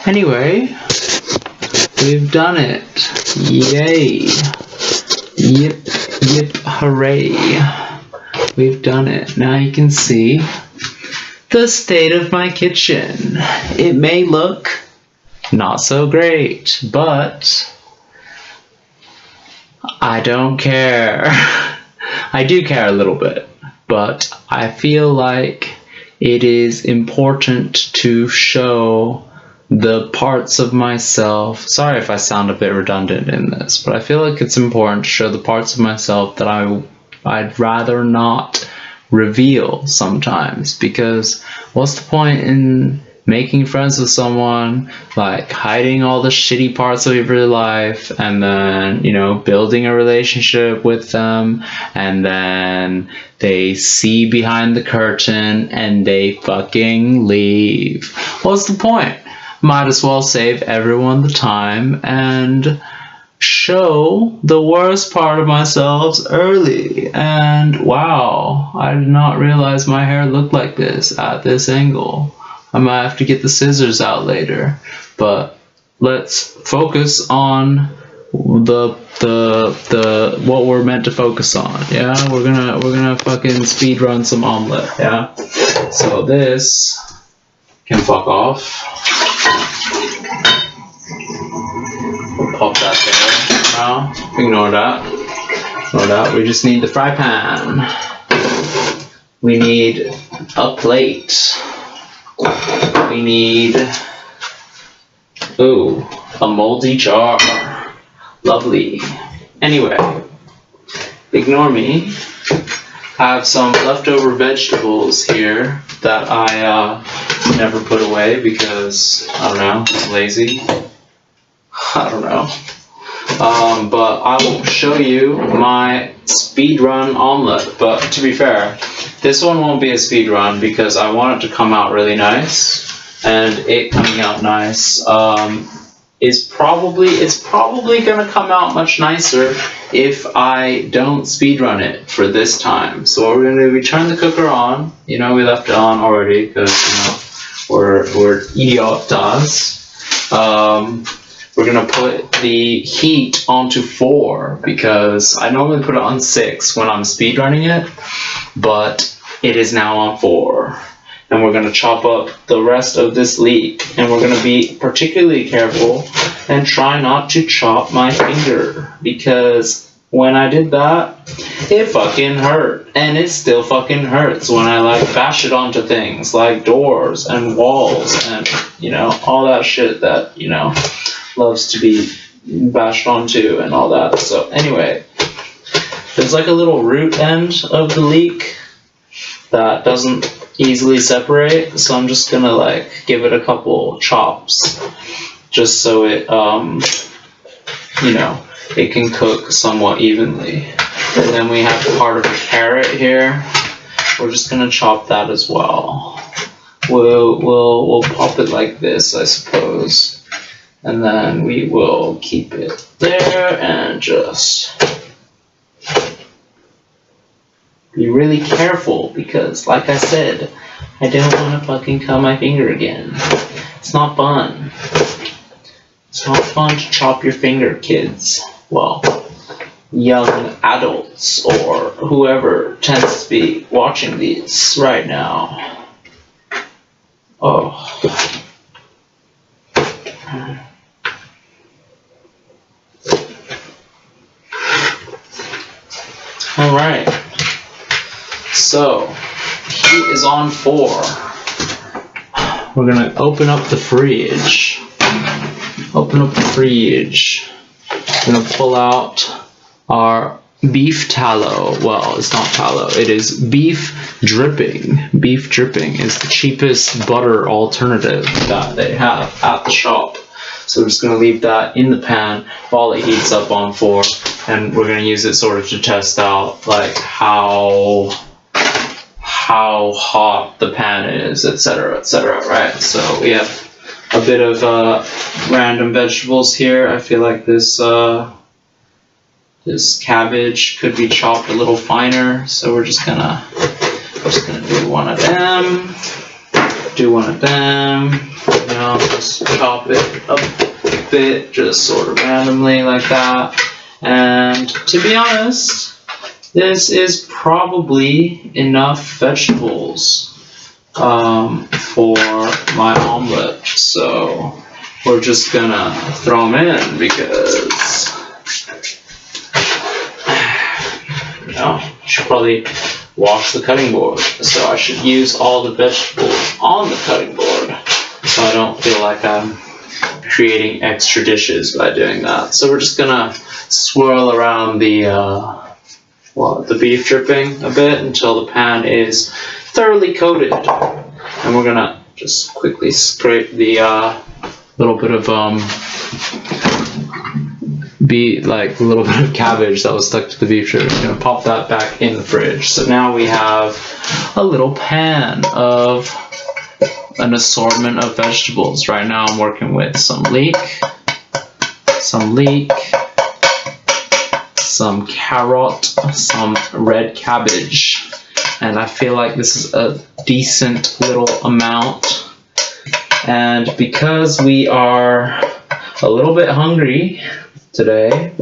Anyway, we've done it. Yay. Yip, hooray. We've done it. Now you can see the state of my kitchen. It may look not so great, but I don't care. I do care a little bit, but I feel like it is important to show the parts of myself. Sorry if I sound a bit redundant in this, but I feel like it's important to show the parts of myself that I'd rather not reveal sometimes, because what's the point in making friends with someone, like hiding all the shitty parts of your life, and then, you know, building a relationship with them, and then they see behind the curtain and they fucking leave. What's the point? Might as well save everyone the time and show the worst part of myself early. And wow, I did not realize my hair looked like this at this angle. I might have to get the scissors out later, but let's focus on the what we're meant to focus on. Yeah, we're gonna fucking speed run some omelette. Yeah, so this can fuck off. We'll pop that there. Now ignore that. We just need the fry pan. We need a plate. We need, a moldy jar. Lovely. Anyway, ignore me. I have some leftover vegetables here that I never put away because, I don't know, lazy. I don't know. But I will show you my speedrun omelette. But to be fair, this one won't be a speedrun because I want it to come out really nice. And it coming out nice it's probably gonna come out much nicer if I don't speedrun it for this time. So what we're gonna do, we turn the cooker on. You know, we left it on already because, you know, we're idiotas. We're gonna put the heat onto 4 because I normally put it on 6 when I'm speedrunning it, but it is now on 4. And we're gonna chop up the rest of this leek, and we're gonna be particularly careful and try not to chop my finger, because when I did that, it fucking hurt, and it still fucking hurts when I like bash it onto things like doors and walls and, you know, all that shit that, you know, loves to be bashed onto and all that. So anyway, there's like a little root end of the leek that doesn't easily separate, so I'm just gonna like give it a couple chops just so it you know, it can cook somewhat evenly. And then we have part of a carrot here. We're just gonna chop that as well. We'll pop it like this, I suppose, and then we will keep it there and just be really careful because, like I said, I don't want to fucking cut my finger again. It's not fun. It's not fun to chop your finger, kids. Well, young adults or whoever tends to be watching these right now. Oh. All right. So, heat is on 4. We're gonna open up the fridge. We're gonna pull out our beef tallow. Well, it's not tallow. It is beef dripping. Beef dripping is the cheapest butter alternative that they have at the shop. So we're just gonna leave that in the pan while it heats up on 4, and we're gonna use it sort of to test out like how hot the pan is, etc., right? So we have a bit of random vegetables here. I feel like this cabbage could be chopped a little finer, so we're just gonna do one of them, you know, just chop it a bit, just sort of randomly like that. And to be honest, this is probably enough vegetables for my omelet. So we're just gonna throw them in because, you know, should probably wash the cutting board. So I should use all the vegetables on the cutting board so I don't feel like I'm creating extra dishes by doing that. So we're just gonna swirl around the beef dripping a bit until the pan is thoroughly coated. And we're gonna just quickly scrape the little bit of a little bit of cabbage that was stuck to the beef strip. We're gonna pop that back in the fridge. So now we have a little pan of an assortment of vegetables. Right now I'm working with some leek, some carrot, some red cabbage, and I feel like this is a decent little amount. And because we are a little bit hungry today,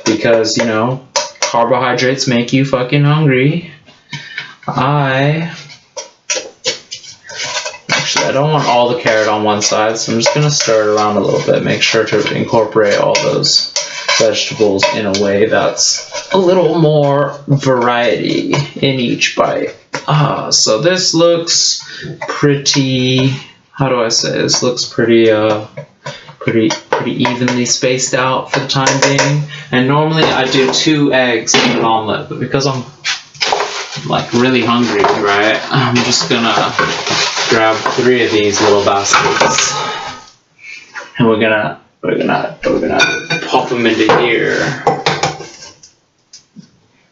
because, you know, carbohydrates make you fucking hungry, I don't want all the carrot on one side, so I'm just gonna stir it around a little bit, make sure to incorporate all those vegetables in a way that's a little more variety in each bite. So this looks pretty, how do I say, this looks pretty evenly spaced out for the time being. And normally I do 2 eggs in an omelet, but because I'm like really hungry, right, I'm just gonna grab 3 of these little baskets, and we're gonna pop them into here.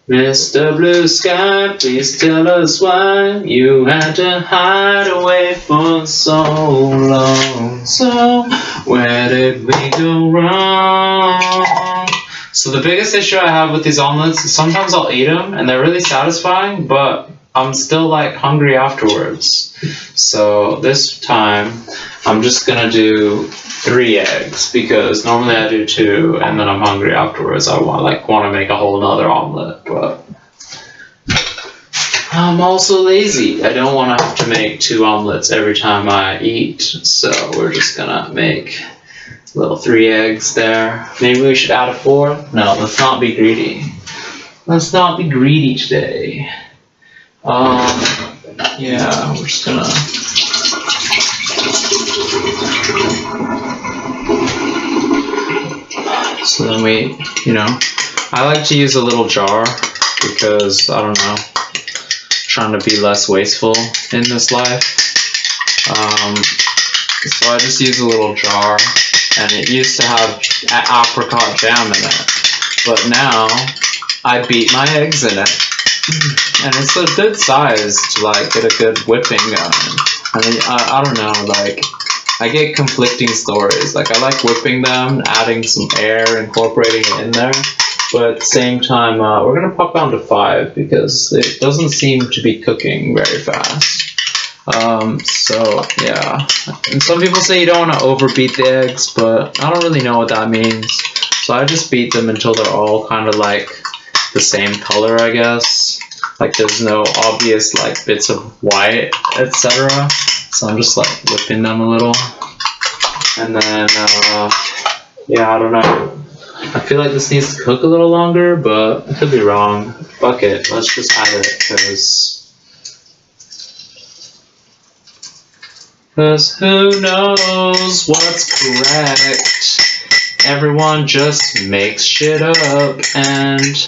Mr. Blue Sky, please tell us why you had to hide away for so long. So where did we go wrong? So the biggest issue I have with these omelets is sometimes I'll eat them and they're really satisfying, but I'm still like hungry afterwards. So this time I'm just gonna do 3 eggs because normally I do 2 and then I'm hungry afterwards. I want to make a whole nother omelet, but I'm also lazy. I don't want to have to make 2 omelets every time I eat. So we're just gonna make little 3 eggs there. Maybe we should add a 4th. No, let's not be greedy. Let's not be greedy today. Yeah, we're just gonna. So then we, you know, I like to use a little jar because, I don't know, trying to be less wasteful in this life. So I just use a little jar, and it used to have apricot jam in it, but now I beat my eggs in it. And it's a good size to like get a good whipping going. I mean, I don't know, like, I get conflicting stories. Like, I like whipping them, adding some air, incorporating it in there. But at the same time, we're gonna pop down to 5 because it doesn't seem to be cooking very fast. So yeah. And some people say you don't want to overbeat the eggs, but I don't really know what that means. So I just beat them until they're all kind of like the same color, I guess. Like there's no obvious like bits of white, etc. So I'm just like whipping them a little. And then, yeah, I don't know. I feel like this needs to cook a little longer, but I could be wrong. Fuck it, let's just have it, because who knows what's correct? Everyone just makes shit up, and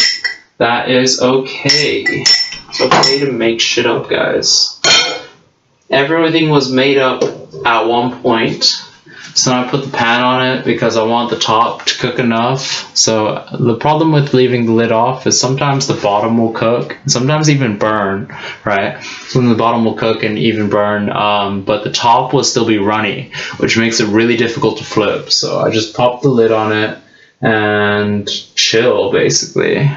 that is okay. It's okay to make shit up, guys. Everything was made up at one point. So I put the pan on it because I want the top to cook enough. So the problem with leaving the lid off is sometimes the bottom will cook, sometimes even burn, right? So the bottom will cook and even burn, but the top will still be runny, which makes it really difficult to flip. So I just pop the lid on it and chill, basically.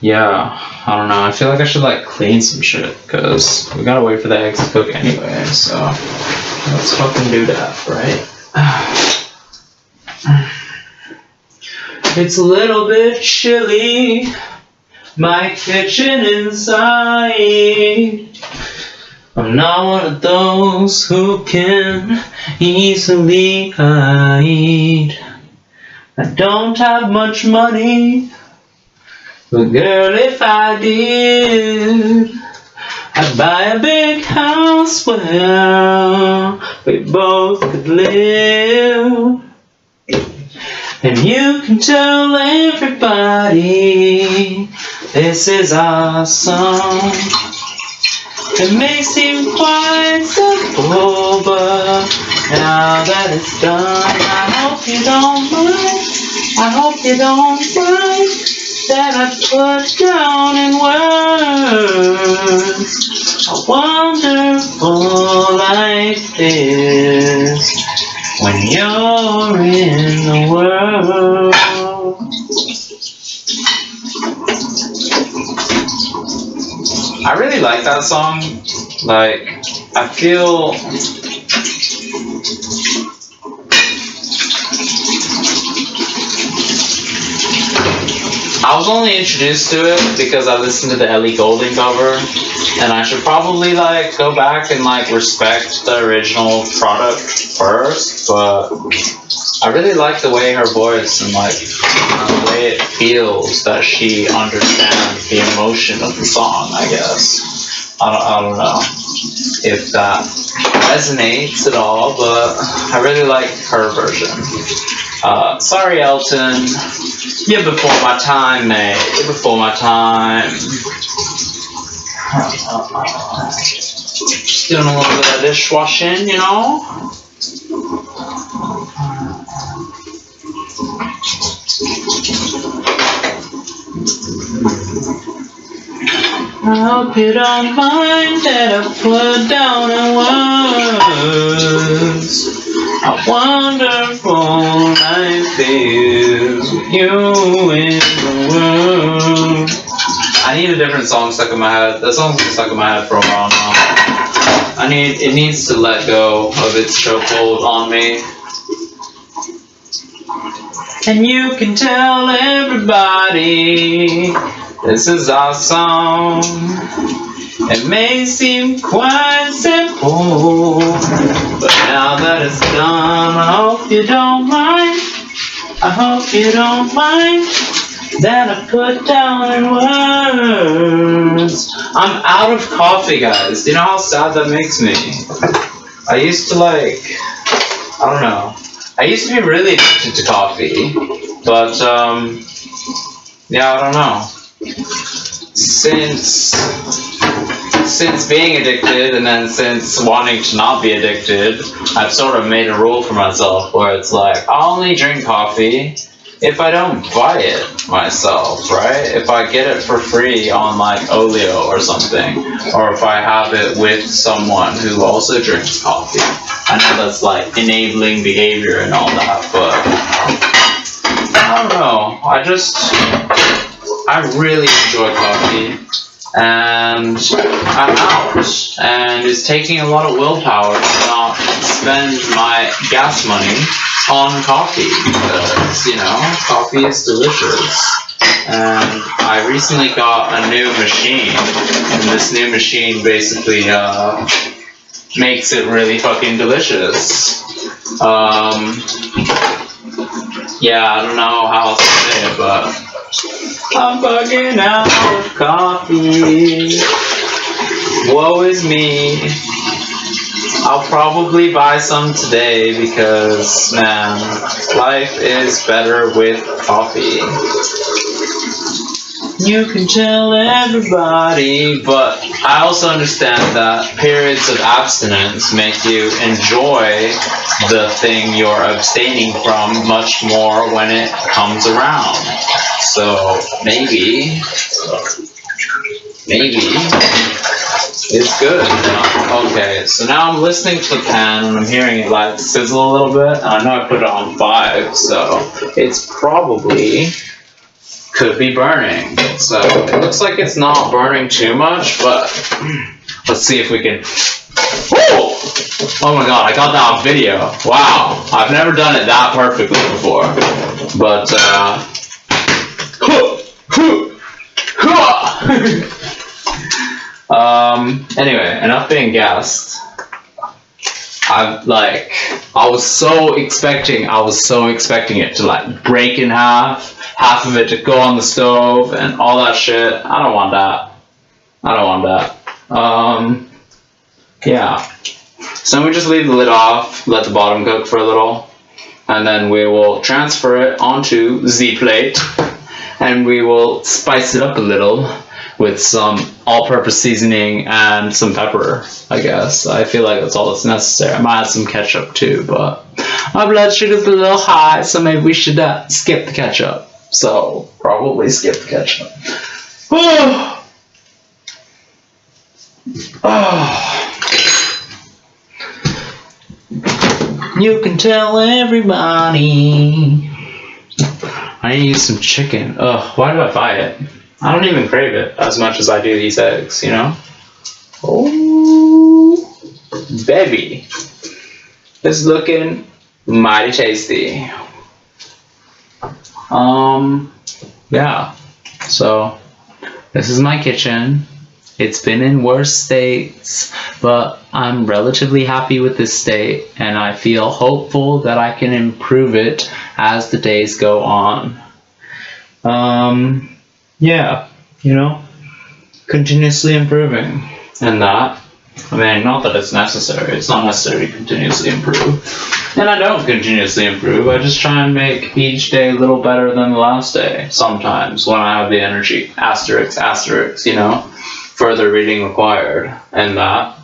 Yeah, I don't know. I feel like I should like clean some shit because we gotta wait for the eggs to cook anyway. So let's fucking do that, right? It's a little bit chilly, my kitchen inside. I'm not one of those who can easily hide. I don't have much money, but girl, if I did, I'd buy a big house where we both could live. And you can tell everybody this is our song. It may seem quite simple, but now that it's done, I hope you don't mind. I hope you don't mind that I put down in words a wonderful life is when you're in the world. I really like that song. Like, I feel I was only introduced to it because I listened to the Ellie Goulding cover, and I should probably like go back and like respect the original product first, but I really like the way her voice and like the way it feels that she understands the emotion of the song, I guess. I don't know if that resonates at all, but I really like her version. Sorry, Elton. You're before my time, mate. You're before my time. Just doing a little bit of dishwashing, you know? I hope you don't mind that I put down in words how wonderful life is with you in the world. I need a different song stuck in my head. That song's been stuck in my head for a while now. It needs to let go of its chokehold on me. And you can tell everybody this is our song. It may seem quite simple, but now that it's done, I hope you don't mind. I hope you don't mind that I put down in words. I'm out of coffee, guys. Do you know how sad that makes me? I used to like, I don't know. I used to be really addicted to coffee, but yeah, I don't know. Since being addicted and then since wanting to not be addicted, I've sort of made a rule for myself where it's like, I'll only drink coffee if I don't buy it myself, right? If I get it for free on like Olio or something, or if I have it with someone who also drinks coffee. I know that's like enabling behavior and all that, but I don't know. I really enjoy coffee, and I'm out, and it's taking a lot of willpower to not spend my gas money on coffee, because, you know, coffee is delicious. And I recently got a new machine, and this new machine basically makes it really fucking delicious. Yeah, I don't know how else to say it, but I'm fucking out of coffee. Woe is me. I'll probably buy some today because, man, life is better with coffee. You can tell everybody, but I also understand that periods of abstinence make you enjoy the thing you're abstaining from much more when it comes around. So maybe it's good. Okay, so now I'm listening to the pan and I'm hearing it like sizzle a little bit. And I know I put it on 5, so it's probably could be burning. So it looks like it's not burning too much, but let's see if we can. Woo! Oh my god, I got that on video. Wow, I've never done it that perfectly before. But anyway, enough being gassed. I was so expecting it to like break in half of it to go on the stove and all that shit. I don't want that. Yeah. So we just leave the lid off, let the bottom cook for a little, and then we will transfer it onto the plate, and we will spice it up a little with some all-purpose seasoning and some pepper, I guess. I feel like that's all that's necessary. I might add some ketchup too, but my blood sugar's a little high, so maybe we should skip the ketchup. So, probably skip the ketchup. You can tell everybody. I need to use some chicken. Ugh, why do I buy it? I don't even crave it as much as I do these eggs, you know? Oh, baby. It's looking mighty tasty. Yeah. So, this is my kitchen. It's been in worse states, but I'm relatively happy with this state, and I feel hopeful that I can improve it as the days go on. Yeah, you know, continuously improving. And that, I mean, not that it's necessary. It's not necessary to continuously improve. And I don't continuously improve. I just try and make each day a little better than the last day. Sometimes, when I have the energy. Asterisk, you know. Further reading required. And that.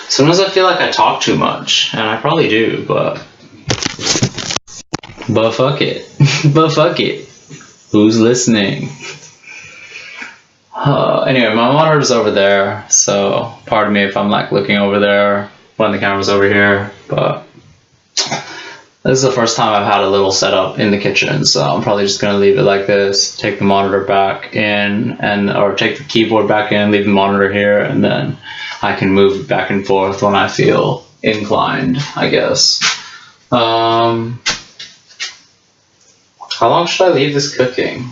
Sometimes I feel like I talk too much. And I probably do, but fuck it. But fuck it. Who's listening? Anyway, my monitor's over there, so pardon me if I'm like looking over there when the camera's over here, but this is the first time I've had a little setup in the kitchen, so I'm probably just gonna leave it like this, take the monitor back in, or take the keyboard back in, leave the monitor here, and then I can move back and forth when I feel inclined, I guess. How long should I leave this cooking?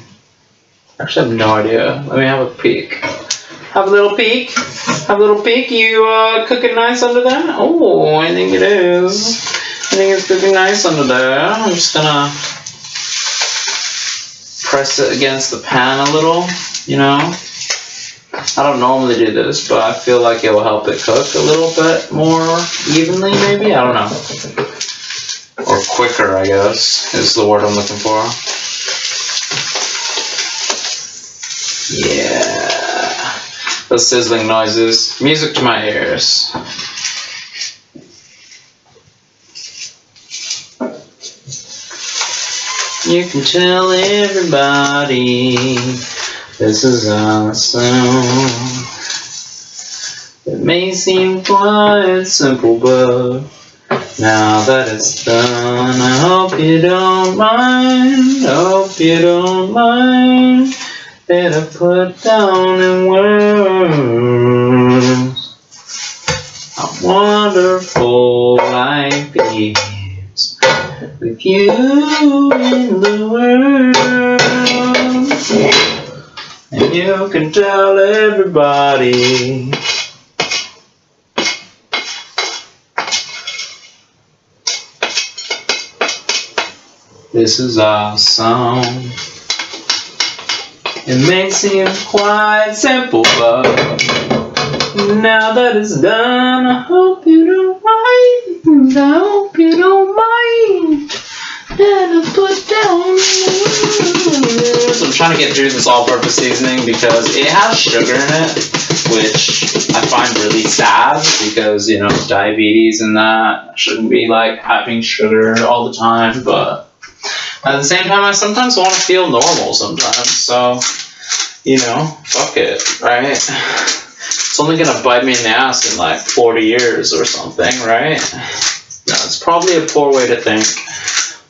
Actually, I have no idea. Let me have a peek. Have a little peek. You cooking nice under there? Oh, I think it is. I think it's cooking nice under there. I'm just gonna press it against the pan a little, you know. I don't normally do this, but I feel like it will help it cook a little bit more evenly, maybe? I don't know. Or quicker, I guess, is the word I'm looking for. Yeah. Those sizzling noises. Music to my ears. You can tell everybody this is awesome. It may seem quite simple, but now that it's done, I hope you don't mind. That I put down in words how wonderful life is with you in the world. And you can tell everybody this is awesome. It may seem quite simple, but now that it's done, I hope you don't mind. That I put down. So I'm trying to get through this all-purpose seasoning because it has sugar in it, which I find really sad because, you know, diabetes and that. I shouldn't be like having sugar all the time, but at the same time, I sometimes want to feel normal sometimes, so, you know, fuck it, right? It's only gonna bite me in the ass in like 40 years or something, right? No, it's It's probably a poor way to think,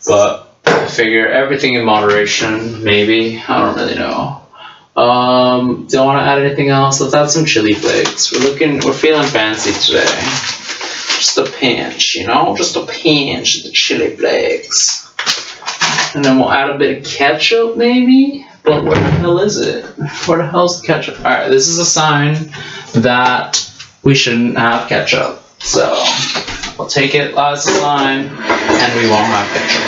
but I figure everything in moderation, maybe. I don't really know. Do I want to add anything else? Let's add some chili flakes. We're feeling fancy today. Just a pinch, you know? Just a pinch of the chili flakes. And then we'll add a bit of ketchup, maybe? But where the hell is it? Where the hell's the ketchup? Alright, this is a sign that we shouldn't have ketchup. So, we'll take it as a sign, and we won't have ketchup.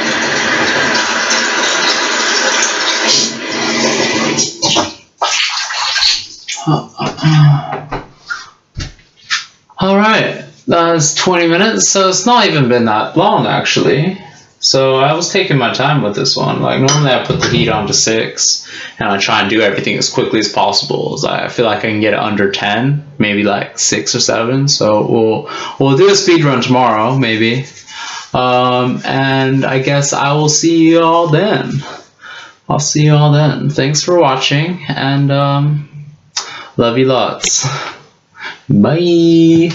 Alright, that's 20 minutes, so it's not even been that long actually. So I was taking my time with this one. Like normally I put the heat on to 6 and I try and do everything as quickly as possible. So I feel like I can get it under 10, maybe like 6 or 7. So we'll do a speed run tomorrow, maybe. And I guess I will see you all then. I'll see you all then. Thanks for watching, and love you lots. Bye.